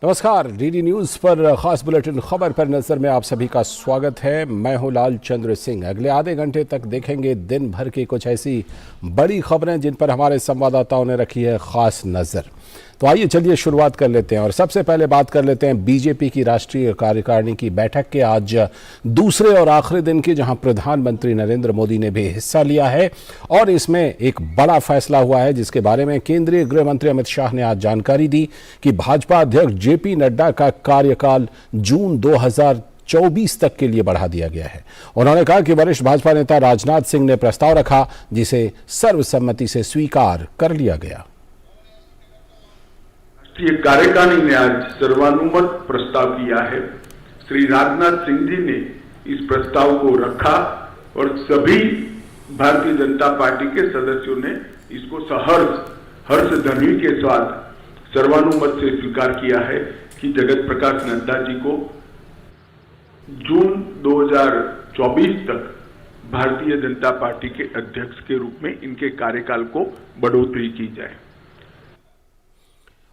नमस्कार, DD news पर खास बुलेटिन खबर पर नजर में आप सभी का स्वागत है। मैं हूं लाल चंद्र सिंह। अगले आधे घंटे तक देखेंगे दिन भर की कुछ ऐसी बड़ी खबरें जिन पर हमारे संवाददाताओं ने रखी है खास नजर। तो आइए चलिए शुरुआत कर लेते हैं और सबसे पहले बात कर लेते हैं बीजेपी की राष्ट्रीय कार्यकारिणी की बैठक के आज दूसरे और आखिरी दिन की, जहां प्रधानमंत्री नरेंद्र मोदी ने भी हिस्सा लिया है और इसमें एक बड़ा फैसला हुआ है जिसके बारे में केंद्रीय गृह मंत्री अमित शाह ने आज जानकारी दी कि भाजपा अध्यक्ष जेपी नड्डा का कार्यकाल जून 2024 तक के लिए बढ़ा दिया गया है। उन्होंने कहा कि वरिष्ठ भाजपा नेता राजनाथ सिंह ने प्रस्ताव रखा जिसे सर्वसम्मति से स्वीकार कर लिया गया। राष्ट्रीय कार्यकारिणी ने आज सर्वानुमत प्रस्ताव किया है। श्री राजनाथ सिंह जी ने इस प्रस्ताव को रखा और सभी भारतीय जनता पार्टी के सदस्यों ने इसको हर्ष ध्वनि के साथ सर्वानुमत से स्वीकार किया है कि जगत प्रकाश नड्डा जी को जून 2024 तक भारतीय जनता पार्टी के अध्यक्ष के रूप में इनके कार्यकाल को बढ़ोतरी की जाए।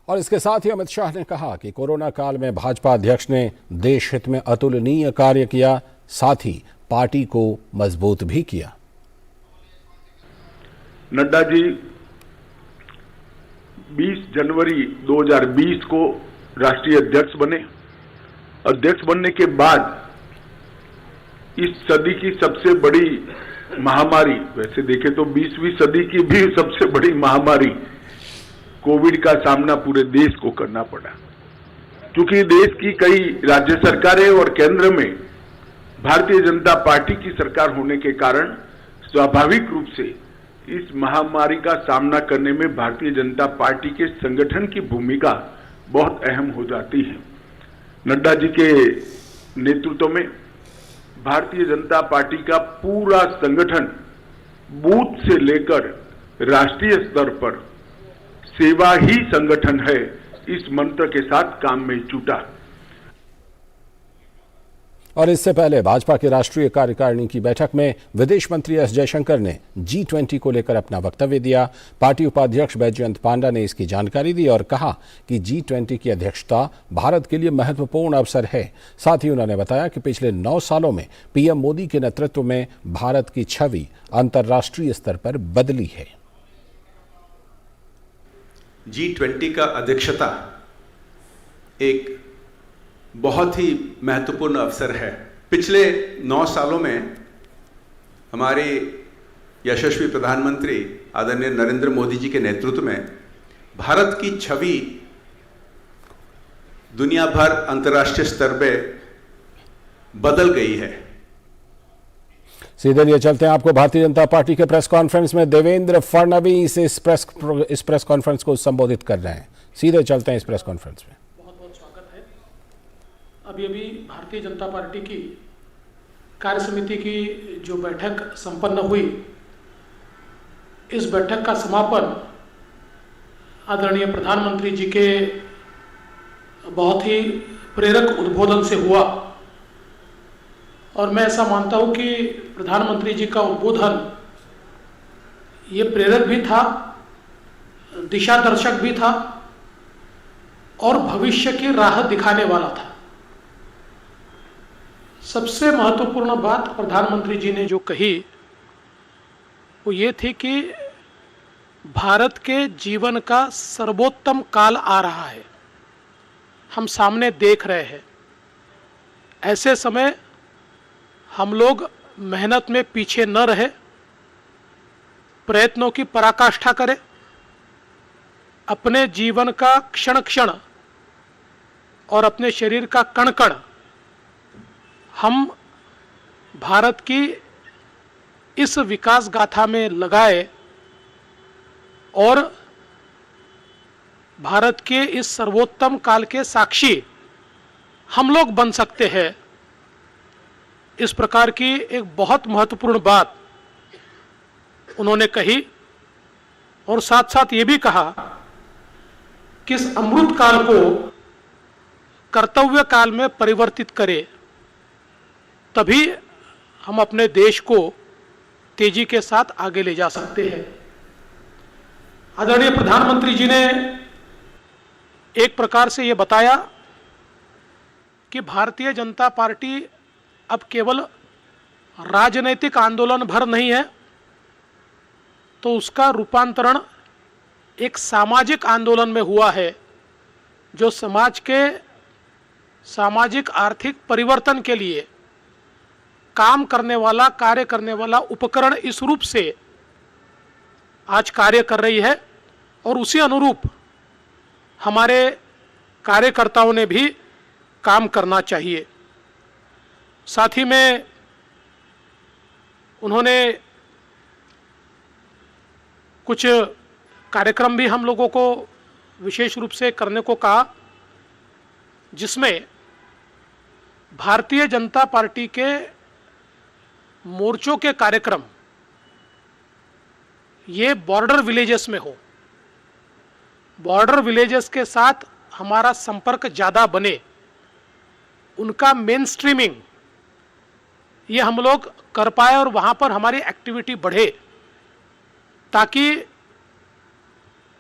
और इसके साथ ही अमित शाह ने कहा कि कोरोना काल में भाजपा अध्यक्ष ने देश हित में अतुलनीय कार्य किया, साथ ही पार्टी को मजबूत भी किया। नड्डा जी 20 जनवरी 2020 को राष्ट्रीय अध्यक्ष बने। अध्यक्ष बनने के बाद इस सदी की सबसे बड़ी महामारी, वैसे देखें तो 20वीं सदी की भी सबसे बड़ी महामारी कोविड का सामना पूरे देश को करना पड़ा। क्योंकि देश की कई राज्य सरकारें और केंद्र में भारतीय जनता पार्टी की सरकार होने के कारण स्वाभाविक रूप से इस महामारी का सामना करने में भारतीय जनता पार्टी के संगठन की भूमिका बहुत अहम हो जाती है। नड्डा जी के नेतृत्व में भारतीय जनता पार्टी का पूरा संगठन बूथ से लेकर राष्ट्रीय स्तर पर सेवा ही संगठन है, इस मंत्र के साथ काम में जुटा। और इससे पहले भाजपा की राष्ट्रीय कार्यकारिणी की बैठक में विदेश मंत्री एस जयशंकर ने G20 को लेकर अपना वक्तव्य दिया। पार्टी उपाध्यक्ष बैजयंत पांडा ने इसकी जानकारी दी और कहा कि G20 की अध्यक्षता भारत के लिए महत्वपूर्ण अवसर है। साथ ही उन्होंने बताया कि पिछले 9 सालों में पीएम मोदी के नेतृत्व में भारत की छवि अंतर्राष्ट्रीय स्तर पर बदली है। G20 का अध्यक्षता एक बहुत ही महत्वपूर्ण अवसर है। पिछले 9 सालों में हमारे यशस्वी प्रधानमंत्री आदरणीय नरेंद्र मोदी जी के नेतृत्व में भारत की छवि दुनिया भर अंतर्राष्ट्रीय स्तर पे बदल गई है। सीधे लिए चलते हैं आपको भारतीय जनता पार्टी के प्रेस कॉन्फ्रेंस में देवेंद्र फडणवीस इस प्रेस कॉन्फ्रेंस को संबोधित कर रहे हैं। सीधे चलते हैं इस प्रेस कॉन्फ्रेंस में। बहुत बहुत स्वागत है। अभी भारतीय जनता पार्टी की कार्य समिति की जो बैठक संपन्न हुई, इस बैठक का समापन आदरणीय प्रधानमंत्री जी के बहुत ही प्रेरक उद्बोधन से हुआ और मैं ऐसा मानता हूं कि प्रधानमंत्री जी का उद्बोधन ये प्रेरक भी था, दिशा दर्शक भी था और भविष्य की राह दिखाने वाला था। सबसे महत्वपूर्ण बात प्रधानमंत्री जी ने जो कही वो ये थी कि भारत के जीवन का सर्वोत्तम काल आ रहा है, हम सामने देख रहे हैं। ऐसे समय हम लोग मेहनत में पीछे न रहे, प्रयत्नों की पराकाष्ठा करें, अपने जीवन का क्षण क्षण और अपने शरीर का कण कण हम भारत की इस विकास गाथा में लगाए और भारत के इस सर्वोत्तम काल के साक्षी हम लोग बन सकते हैं। इस प्रकार की एक बहुत महत्वपूर्ण बात उन्होंने कही और साथ साथ ये भी कहा कि इस अमृत काल को कर्तव्य काल में परिवर्तित करें, तभी हम अपने देश को तेजी के साथ आगे ले जा सकते हैं। आदरणीय प्रधानमंत्री जी ने एक प्रकार से ये बताया कि भारतीय जनता पार्टी अब केवल राजनीतिक आंदोलन भर नहीं है, तो उसका रूपांतरण एक सामाजिक आंदोलन में हुआ है, जो समाज के सामाजिक आर्थिक परिवर्तन के लिए काम करने वाला, कार्य करने वाला उपकरण इस रूप से आज कार्य कर रही है। और उसी अनुरूप हमारे कार्यकर्ताओं ने भी काम करना चाहिए। साथ ही में उन्होंने कुछ कार्यक्रम भी हम लोगों को विशेष रूप से करने को कहा, जिसमें भारतीय जनता पार्टी के मोर्चों के कार्यक्रम ये बॉर्डर विलेजेस में हो, बॉर्डर विलेजेस के साथ हमारा संपर्क ज़्यादा बने, उनका मेन स्ट्रीमिंग ये हम लोग कर पाए और वहाँ पर हमारी एक्टिविटी बढ़े, ताकि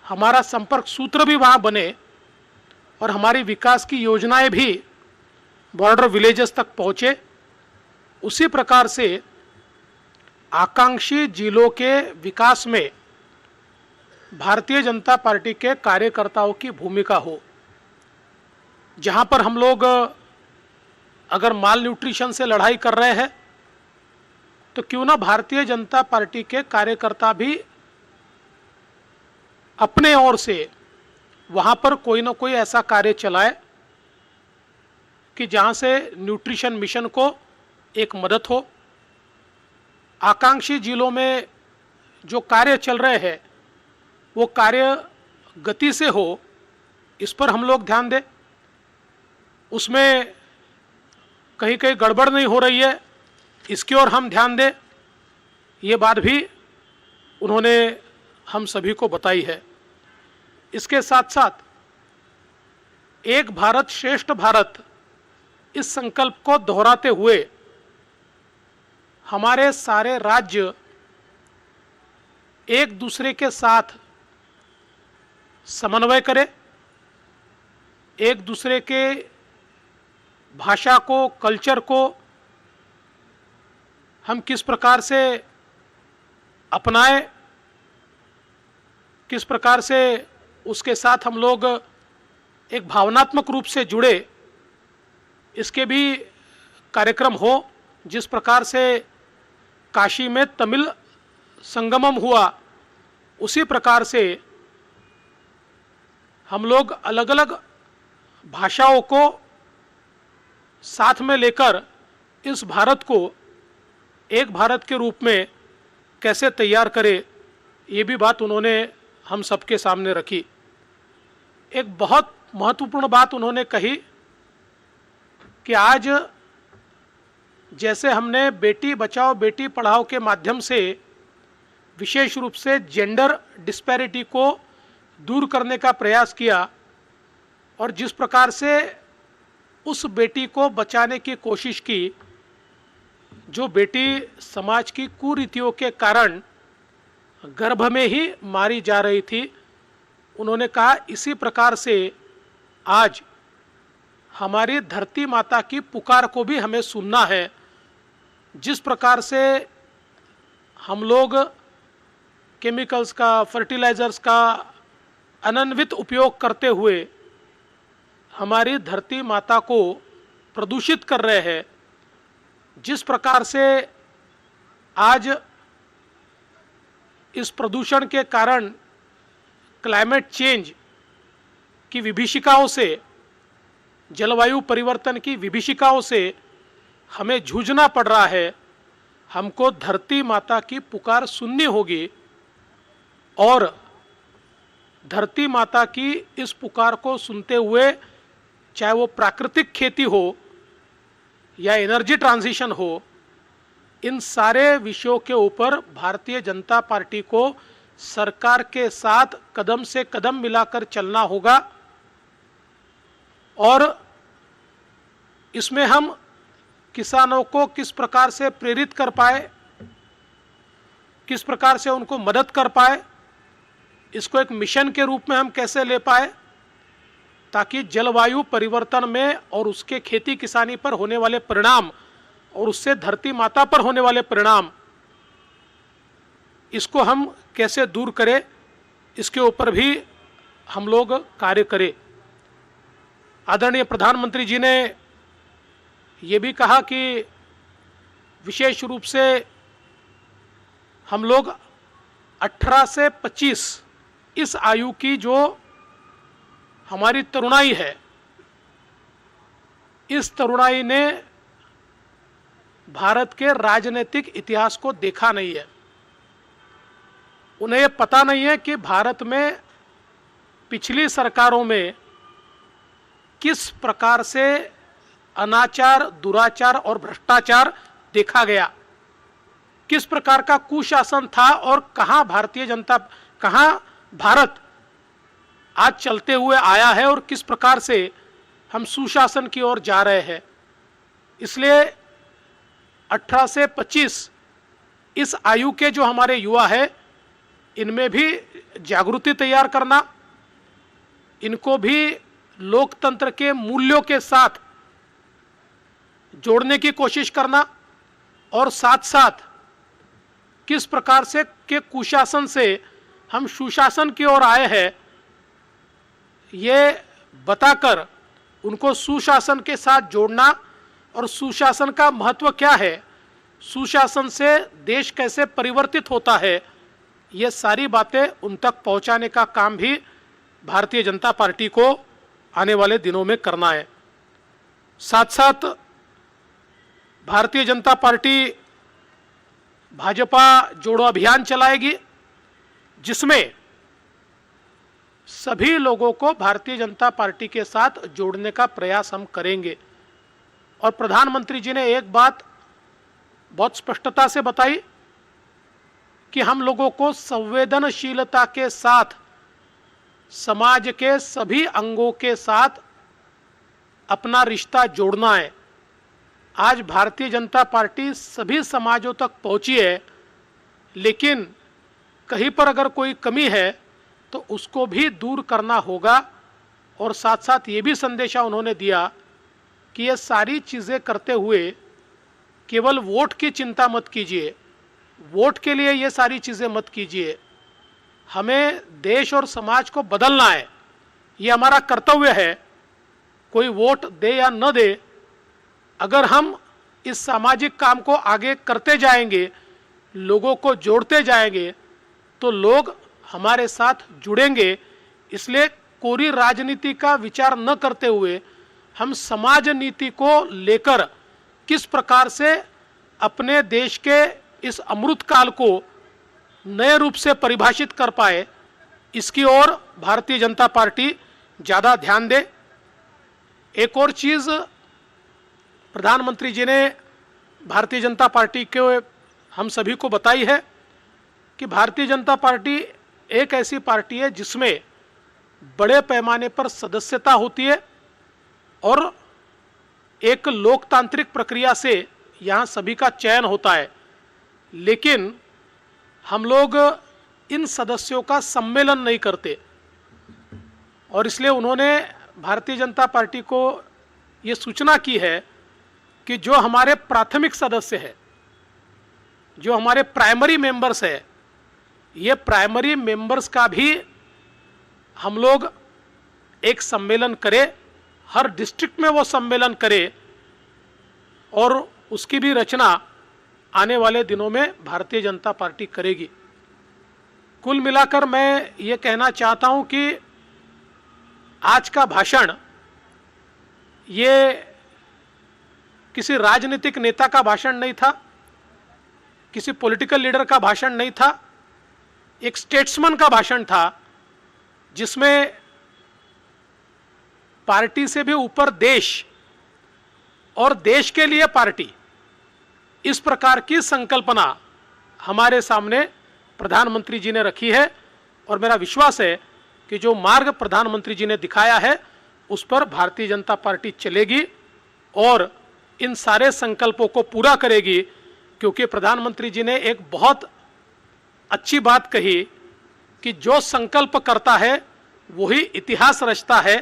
हमारा संपर्क सूत्र भी वहाँ बने और हमारी विकास की योजनाएं भी बॉर्डर विलेजेस तक पहुँचे। उसी प्रकार से आकांक्षी जिलों के विकास में भारतीय जनता पार्टी के कार्यकर्ताओं की भूमिका हो। जहाँ पर हम लोग अगर माल न्यूट्रिशन से लड़ाई कर रहे हैं, तो क्यों ना भारतीय जनता पार्टी के कार्यकर्ता भी अपने ओर से वहाँ पर कोई ना कोई ऐसा कार्य चलाए कि जहाँ से न्यूट्रिशन मिशन को एक मदद हो। आकांक्षी जिलों में जो कार्य चल रहे हैं वो कार्य गति से हो, इस पर हम लोग ध्यान दें। उसमें कहीं कहीं गड़बड़ नहीं हो रही है, इसकी ओर हम ध्यान दें। ये बात भी उन्होंने हम सभी को बताई है। इसके साथ साथ एक भारत श्रेष्ठ भारत इस संकल्प को दोहराते हुए हमारे सारे राज्य एक दूसरे के साथ समन्वय करें, एक दूसरे के भाषा को, कल्चर को हम किस प्रकार से अपनाएं, किस प्रकार से उसके साथ हम लोग एक भावनात्मक रूप से जुड़े, इसके भी कार्यक्रम हो। जिस प्रकार से काशी में तमिल संगमम हुआ, उसी प्रकार से हम लोग अलग अलग भाषाओं को साथ में लेकर इस भारत को एक भारत के रूप में कैसे तैयार करें, ये भी बात उन्होंने हम सबके सामने रखी। एक बहुत महत्वपूर्ण बात उन्होंने कही कि आज जैसे हमने बेटी बचाओ बेटी पढ़ाओ के माध्यम से विशेष रूप से जेंडर डिस्पैरिटी को दूर करने का प्रयास किया, और जिस प्रकार से उस बेटी को बचाने की कोशिश की जो बेटी समाज की कुरीतियों के कारण गर्भ में ही मारी जा रही थी, उन्होंने कहा इसी प्रकार से आज हमारी धरती माता की पुकार को भी हमें सुनना है। जिस प्रकार से हम लोग केमिकल्स का, फर्टिलाइजर्स का अनन्वित उपयोग करते हुए हमारी धरती माता को प्रदूषित कर रहे हैं, जिस प्रकार से आज इस प्रदूषण के कारण क्लाइमेट चेंज की विभीषिकाओं से, जलवायु परिवर्तन की विभीषिकाओं से हमें जूझना पड़ रहा है, हमको धरती माता की पुकार सुननी होगी और धरती माता की इस पुकार को सुनते हुए, चाहे वो प्राकृतिक खेती हो या एनर्जी ट्रांजिशन हो, इन सारे विषयों के ऊपर भारतीय जनता पार्टी को सरकार के साथ कदम से कदम मिलाकर चलना होगा। और इसमें हम किसानों को किस प्रकार से प्रेरित कर पाए, किस प्रकार से उनको मदद कर पाए, इसको एक मिशन के रूप में हम कैसे ले पाए, ताकि जलवायु परिवर्तन में और उसके खेती किसानी पर होने वाले परिणाम और उससे धरती माता पर होने वाले परिणाम, इसको हम कैसे दूर करें, इसके ऊपर भी हम लोग कार्य करें। आदरणीय प्रधानमंत्री जी ने ये भी कहा कि विशेष रूप से हम लोग 18 से 25 इस आयु की जो हमारी तरुणाई है, इस तरुणाई ने भारत के राजनीतिक इतिहास को देखा नहीं है। उन्हें पता नहीं है कि भारत में पिछली सरकारों में किस प्रकार से अनाचार, दुराचार और भ्रष्टाचार देखा गया, किस प्रकार का कुशासन था और कहां भारत आज चलते हुए आया है और किस प्रकार से हम सुशासन की ओर जा रहे हैं। इसलिए 18 से 25 इस आयु के जो हमारे युवा है, इनमें भी जागृति तैयार करना, इनको भी लोकतंत्र के मूल्यों के साथ जोड़ने की कोशिश करना और साथ साथ किस प्रकार से के कुशासन से हम सुशासन की ओर आए हैं, ये बताकर उनको सुशासन के साथ जोड़ना और सुशासन का महत्व क्या है, सुशासन से देश कैसे परिवर्तित होता है, ये सारी बातें उन तक पहुंचाने का काम भी भारतीय जनता पार्टी को आने वाले दिनों में करना है। साथ साथ भारतीय जनता पार्टी भाजपा जोड़ो अभियान चलाएगी, जिसमें सभी लोगों को भारतीय जनता पार्टी के साथ जोड़ने का प्रयास हम करेंगे। और प्रधानमंत्री जी ने एक बात बहुत स्पष्टता से बताई कि हम लोगों को संवेदनशीलता के साथ समाज के सभी अंगों के साथ अपना रिश्ता जोड़ना है। आज भारतीय जनता पार्टी सभी समाजों तक पहुंची है, लेकिन कहीं पर अगर कोई कमी है तो उसको भी दूर करना होगा। और साथ साथ ये भी संदेशा उन्होंने दिया कि ये सारी चीज़ें करते हुए केवल वोट की चिंता मत कीजिए, वोट के लिए ये सारी चीज़ें मत कीजिए, हमें देश और समाज को बदलना है, ये हमारा कर्तव्य है। कोई वोट दे या न दे, अगर हम इस सामाजिक काम को आगे करते जाएंगे, लोगों को जोड़ते जाएंगे, तो लोग हमारे साथ जुड़ेंगे। इसलिए कोरी राजनीति का विचार न करते हुए हम समाज नीति को लेकर किस प्रकार से अपने देश के इस अमृत काल को नए रूप से परिभाषित कर पाए, इसकी ओर भारतीय जनता पार्टी ज़्यादा ध्यान दे। एक और चीज़ प्रधानमंत्री जी ने भारतीय जनता पार्टी के हम सभी को बताई है कि भारतीय जनता पार्टी एक ऐसी पार्टी है जिसमें बड़े पैमाने पर सदस्यता होती है और एक लोकतांत्रिक प्रक्रिया से यहाँ सभी का चयन होता है, लेकिन हम लोग इन सदस्यों का सम्मेलन नहीं करते। और इसलिए उन्होंने भारतीय जनता पार्टी को ये सूचना की है कि जो हमारे प्राथमिक सदस्य है, जो हमारे प्राइमरी मेंबर्स है, ये प्राइमरी मेंबर्स का भी हम लोग एक सम्मेलन करें, हर डिस्ट्रिक्ट में वो सम्मेलन करें और उसकी भी रचना आने वाले दिनों में भारतीय जनता पार्टी करेगी। कुल मिलाकर मैं ये कहना चाहता हूं कि आज का भाषण ये किसी राजनीतिक नेता का भाषण नहीं था, किसी पॉलिटिकल लीडर का भाषण नहीं था, एक स्टेट्समैन का भाषण था, जिसमें पार्टी से भी ऊपर देश और देश के लिए पार्टी, इस प्रकार की संकल्पना हमारे सामने प्रधानमंत्री जी ने रखी है। और मेरा विश्वास है कि जो मार्ग प्रधानमंत्री जी ने दिखाया है उस पर भारतीय जनता पार्टी चलेगी और इन सारे संकल्पों को पूरा करेगी, क्योंकि प्रधानमंत्री जी ने एक बहुत अच्छी बात कही कि जो संकल्प करता है वही इतिहास रचता है।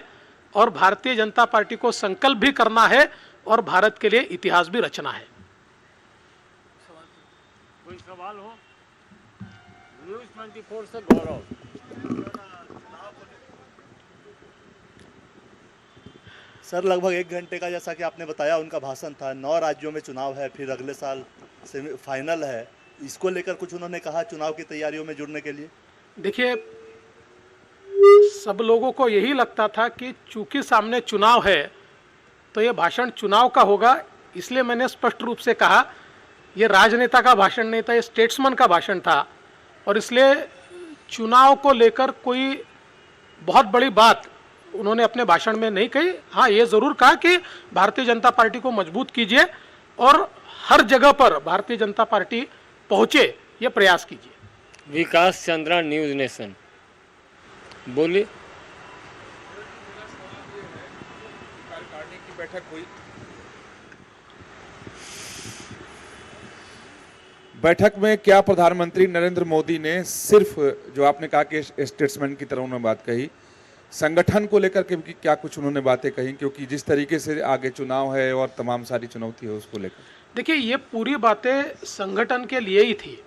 और भारतीय जनता पार्टी को संकल्प भी करना है और भारत के लिए इतिहास भी रचना है। कोई सवाल हो? न्यूज़ 24 से गौरव। सर, लगभग 1 घंटे का, जैसा कि आपने बताया, उनका भाषण था। 9 राज्यों में चुनाव है, फिर अगले साल फाइनल है। इसको लेकर कुछ उन्होंने कहा चुनाव की तैयारियों में जुड़ने के लिए? देखिए, सब लोगों को यही लगता था कि चूंकि सामने चुनाव है तो ये भाषण चुनाव का होगा, इसलिए मैंने स्पष्ट रूप से कहा ये राजनेता का भाषण नहीं था, ये स्टेट्समैन का भाषण था। और इसलिए चुनाव को लेकर कोई बहुत बड़ी बात उन्होंने अपने भाषण में नहीं कही। हाँ, ये ज़रूर कहा कि भारतीय जनता पार्टी को मजबूत कीजिए और हर जगह पर भारतीय जनता पार्टी पहुँचे, ये प्रयास कीजिए। विकास चंद्रा, न्यूज़ नेशन, बोलिए। कार्यकारिणी की बैठक हुई। बैठक में क्या प्रधानमंत्री नरेंद्र मोदी ने सिर्फ, जो आपने कहा कि स्टेट्समैन की तरह उन्होंने बात कही, संगठन को लेकर के भी क्या कुछ उन्होंने बातें कही? क्योंकि जिस तरीके से आगे चुनाव है और तमाम सारी चुनौती है उसको लेकर। देखिए, ये पूरी बातें संगठन के लिए ही थी।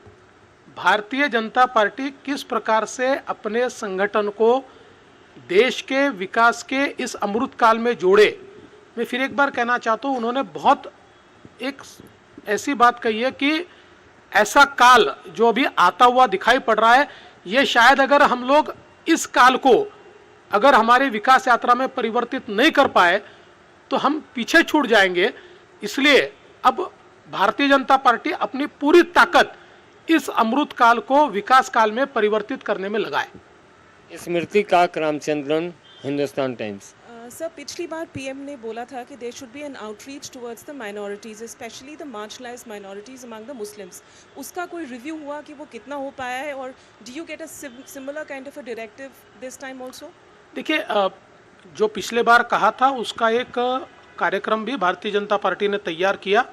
भारतीय जनता पार्टी किस प्रकार से अपने संगठन को देश के विकास के इस अमृत काल में जोड़े। मैं फिर एक बार कहना चाहता हूँ, उन्होंने बहुत एक ऐसी बात कही है कि ऐसा काल जो अभी आता हुआ दिखाई पड़ रहा है, ये शायद अगर हम लोग इस काल को अगर हमारी विकास यात्रा में परिवर्तित नहीं कर पाए तो हम पीछे छूट जाएंगे। इसलिए अब भारतीय जनता पार्टी अपनी पूरी ताकत इस अमृत काल को विकास काल में परिवर्तित करने में लगाए। स्मृति काक, रामचंद्रन, हिंदुस्तान टाइम्स। सर, पिछली बार पीएम ने बोला था कि there should be an outreach towards the minorities, specially the marginalised minorities among the Muslims. उसका कोई रिव्यू हुआ कि वो कितना हो पाया है, और do you get a similar kind of a directive this time also? देखिए, जो पिछले बार कहा था उसका एक कार्यक्रम भी भारतीय जनता पार्टी ने तैयार किया।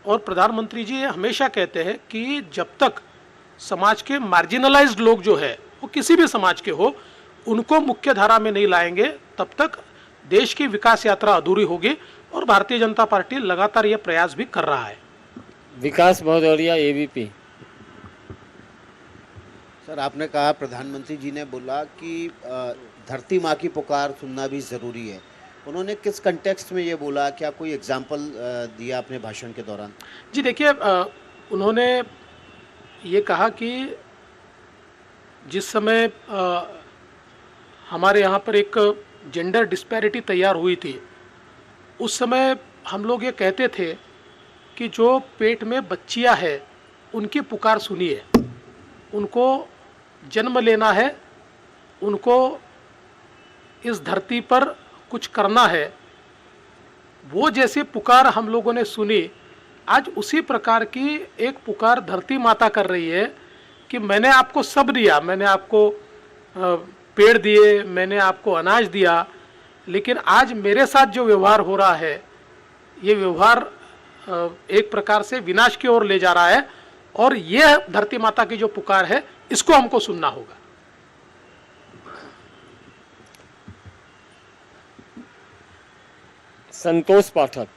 और प्रधानमंत्री जी हमेशा कहते हैं कि जब तक समाज के मार्जिनलाइज्ड लोग जो है, वो किसी भी समाज के हो, उनको मुख्य धारा में नहीं लाएंगे, तब तक देश की विकास यात्रा अधूरी होगी। और भारतीय जनता पार्टी लगातार ये प्रयास भी कर रहा है। विकास भदौरिया, एबीपी। सर, आपने कहा, प्रधानमंत्री जी ने बोला कि धरती माँ की पुकार सुनना भी ज़रूरी है। उन्होंने किस कंटेक्स्ट में ये बोला? क्या कोई एग्जाम्पल दिया अपने भाषण के दौरान? जी देखिए, उन्होंने ये कहा कि जिस समय हमारे यहाँ पर एक जेंडर डिस्पैरिटी तैयार हुई थी, उस समय हम लोग ये कहते थे कि जो पेट में बच्चियाँ हैं उनकी पुकार सुनिए, उनको जन्म लेना है, उनको इस धरती पर कुछ करना है। वो जैसी पुकार हम लोगों ने सुनी, आज उसी प्रकार की एक पुकार धरती माता कर रही है कि मैंने आपको सब दिया, मैंने आपको पेड़ दिए, मैंने आपको अनाज दिया, लेकिन आज मेरे साथ जो व्यवहार हो रहा है, ये व्यवहार एक प्रकार से विनाश की ओर ले जा रहा है। और ये धरती माता की जो पुकार है, इसको हमको सुनना होगा। संतोष पाठक।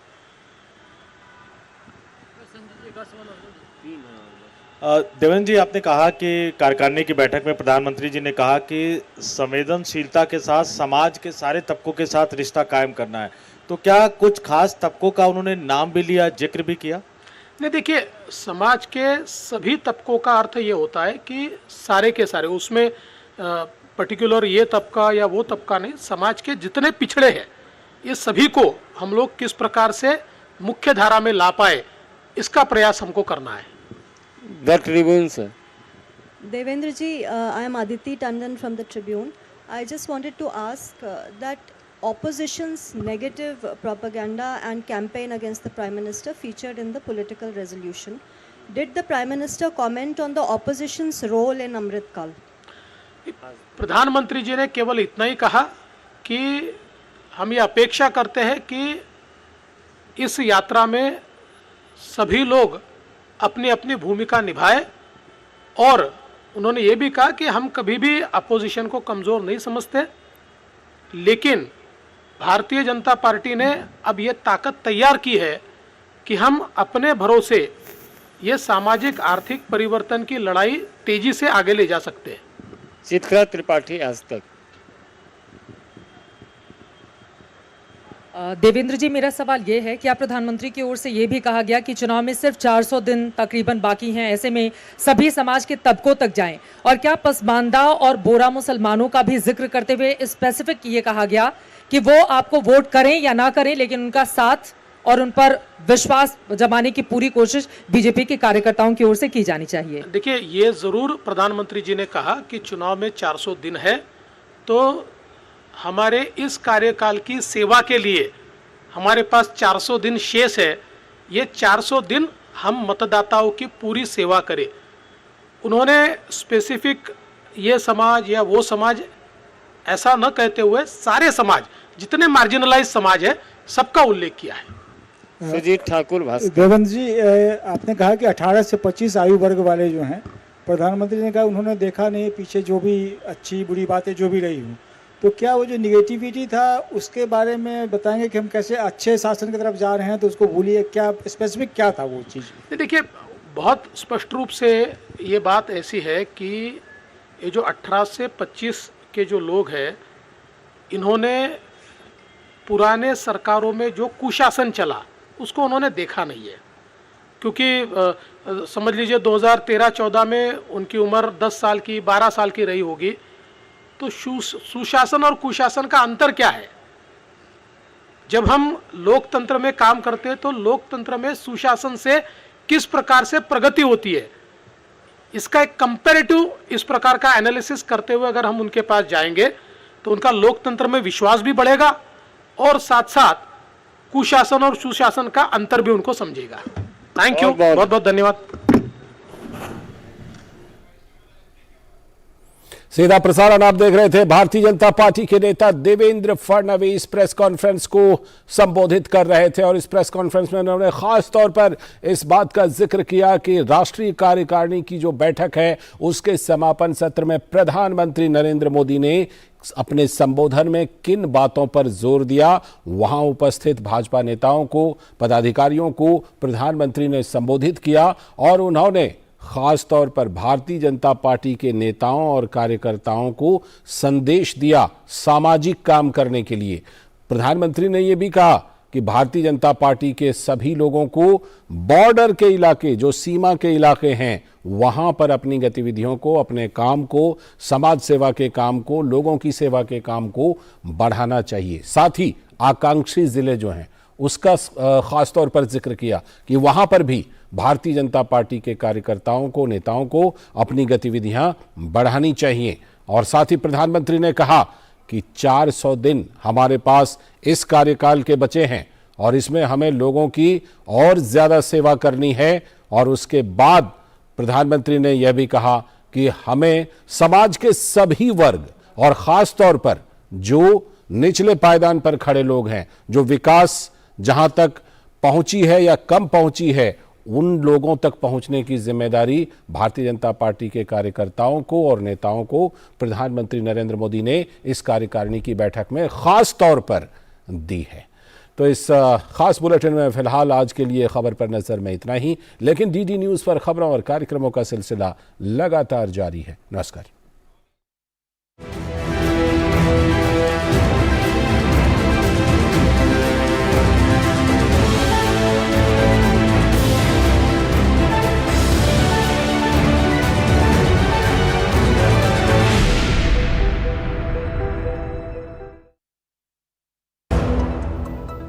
देवेंद्र जी, आपने कहा कि कार्यकारिणी की बैठक में प्रधानमंत्री जी ने कहा कि संवेदनशीलता के साथ समाज के सारे तबकों के साथ रिश्ता कायम करना है। तो क्या कुछ खास तबकों का उन्होंने नाम भी लिया, जिक्र भी किया? नहीं, देखिए, समाज के सभी तबकों का अर्थ ये होता है कि सारे के सारे, उसमें पर्टिकुलर ये तबका या वो तबका नहीं, समाज के जितने पिछड़े हैं ये सभी को हम लोग किस प्रकार से मुख्य धारा में ला पाए, इसका प्रयास हमको करना है। The Tribune sir. Devendra ji, I am Aditi Tandon from the Tribune. I just wanted to ask that opposition's negative propaganda and campaign against the Prime Minister featured in the political resolution. Did the Prime Minister comment on the opposition's role in Amrit Kal? प्रधानमंत्री जी ने केवल इतना ही कहा कि हम ये अपेक्षा करते हैं कि इस यात्रा में सभी लोग अपनी अपनी भूमिका निभाए। और उन्होंने ये भी कहा कि हम कभी भी अपोजिशन को कमज़ोर नहीं समझते, लेकिन भारतीय जनता पार्टी ने अब ये ताकत तैयार की है कि हम अपने भरोसे ये सामाजिक आर्थिक परिवर्तन की लड़ाई तेजी से आगे ले जा सकते हैं। शीतकरा त्रिपाठी, आज तक। देवेंद्र जी, मेरा सवाल ये है कि आप प्रधानमंत्री की ओर से ये भी कहा गया कि चुनाव में सिर्फ 400 दिन तकरीबन बाकी हैं, ऐसे में सभी समाज के तबकों तक जाएं, और क्या पसमानदा और बोरा मुसलमानों का भी जिक्र करते हुए स्पेसिफिक ये कहा गया कि वो आपको वोट करें या ना करें, लेकिन उनका साथ और उन पर विश्वास जमाने की पूरी कोशिश बीजेपी के कार्यकर्ताओं की ओर से की जानी चाहिए। देखिए, ये ज़रूर प्रधानमंत्री जी ने कहा कि चुनाव में 400 दिन है, तो हमारे इस कार्यकाल की सेवा के लिए हमारे पास 400 दिन शेष है। ये 400 दिन हम मतदाताओं की पूरी सेवा करें। उन्होंने स्पेसिफिक ये समाज या वो समाज ऐसा न कहते हुए सारे समाज, जितने मार्जिनलाइज समाज है, सबका उल्लेख किया है। सुजीत ठाकुर, भास्कर। देवेंद्र जी, आपने कहा कि 18 से 25 आयु वर्ग वाले जो हैं, प्रधानमंत्री ने कहा उन्होंने देखा नहीं पीछे जो भी अच्छी बुरी बातें जो भी रही हूँ, तो क्या वो जो निगेटिविटी था उसके बारे में बताएंगे कि हम कैसे अच्छे शासन की तरफ जा रहे हैं, तो उसको भूलिए, क्या स्पेसिफिक क्या था वो चीज़? देखिए, बहुत स्पष्ट रूप से ये बात ऐसी है कि ये जो 18 से 25 के जो लोग हैं, इन्होंने पुराने सरकारों में जो कुशासन चला उसको उन्होंने देखा नहीं है। क्योंकि समझ लीजिए 2013-14 में उनकी उम्र 10 साल की 12 साल की रही होगी, तो सुशासन और कुशासन का अंतर क्या है? जब हम लोकतंत्र में काम करते हैं तो लोकतंत्र में सुशासन से किस प्रकार से प्रगति होती है, इसका एक कंपैरेटिव इस प्रकार का एनालिसिस करते हुए अगर हम उनके पास जाएंगे तो उनका लोकतंत्र में विश्वास भी बढ़ेगा और साथ साथ कुशासन और सुशासन का अंतर भी उनको समझेगा। थैंक यू, बहुत बहुत धन्यवाद। सीधा प्रसारण आप देख रहे थे। भारतीय जनता पार्टी के नेता देवेंद्र फडणवीस प्रेस कॉन्फ्रेंस को संबोधित कर रहे थे और इस प्रेस कॉन्फ्रेंस में उन्होंने खास तौर पर इस बात का जिक्र किया कि राष्ट्रीय कार्यकारिणी की जो बैठक है उसके समापन सत्र में प्रधानमंत्री नरेंद्र मोदी ने अपने संबोधन में किन बातों पर जोर दिया। वहां उपस्थित भाजपा नेताओं को, पदाधिकारियों को प्रधानमंत्री ने संबोधित किया और उन्होंने खास तौर पर भारतीय जनता पार्टी के नेताओं और कार्यकर्ताओं को संदेश दिया सामाजिक काम करने के लिए। प्रधानमंत्री ने यह भी कहा कि भारतीय जनता पार्टी के सभी लोगों को बॉर्डर के इलाके, जो सीमा के इलाके हैं, वहां पर अपनी गतिविधियों को, अपने काम को, समाज सेवा के काम को, लोगों की सेवा के काम को बढ़ाना चाहिए। साथ ही आकांक्षी जिले जो हैं उसका खास तौर पर जिक्र किया कि वहां पर भी भारतीय जनता पार्टी के कार्यकर्ताओं को, नेताओं को अपनी गतिविधियां बढ़ानी चाहिए। और साथ ही प्रधानमंत्री ने कहा कि 400 दिन हमारे पास इस कार्यकाल के बचे हैं और इसमें हमें लोगों की और ज्यादा सेवा करनी है। और उसके बाद प्रधानमंत्री ने यह भी कहा कि हमें समाज के सभी वर्ग और खास तौर पर जो निचले पायदान पर खड़े लोग हैं, जो विकास जहां तक पहुंची है या कम पहुंची है, उन लोगों तक पहुंचने की जिम्मेदारी भारतीय जनता पार्टी के कार्यकर्ताओं को और नेताओं को प्रधानमंत्री नरेंद्र मोदी ने इस कार्यकारिणी की बैठक में खास तौर पर दी है। तो इस खास बुलेटिन में फिलहाल आज के लिए खबर पर नजर में इतना ही, लेकिन डीडी न्यूज पर खबरों और कार्यक्रमों का सिलसिला लगातार जारी है। नमस्कार।